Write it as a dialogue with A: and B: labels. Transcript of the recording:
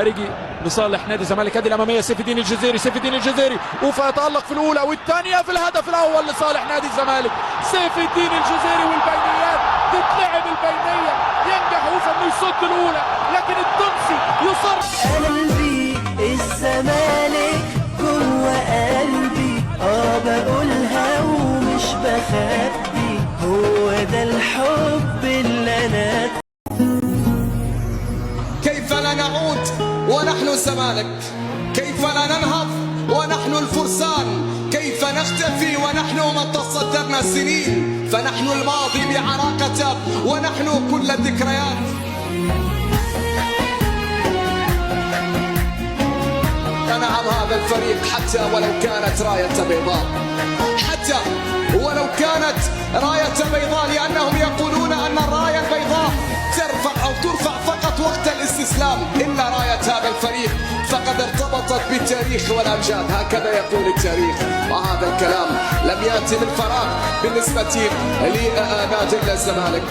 A: خارجي لصالح نادي الزمالك. ادي الاماميه سيف الدين الجزيري، سيف الدين الجزيري ويتالق في الاولى والثانيه في الهدف الاول لصالح نادي الزمالك. سيف الدين الجزيري والبينيات تتلعب البينيه، ينجح وفى انه يصد الاولى، لكن التونسي يصر.
B: قلبي الزمالك جوه قلبي، بقولها ومش بخبي، هو ده الحب اللي انا.
C: كيف لا نعود ونحن الزمالك؟ كيف لا ننهض ونحن الفرسان؟ كيف نختفي ونحن من تصدرنا السنين؟ فنحن الماضي بعراقة ونحن كل الذكريات. نعم هذا الفريق حتى ولو كانت راية بيضاء، حتى ولو كانت راية بيضاء، لأنهم يقولون أن الراية البيضاء ترفع فقط وقت الاستسلام، إلا راية هذا الفريق فقد ارتبطت بالتاريخ والأمجاد، هكذا يقول التاريخ. وهذا الكلام لم يأتي من فراغ بالنسبة لنادي الزمالك.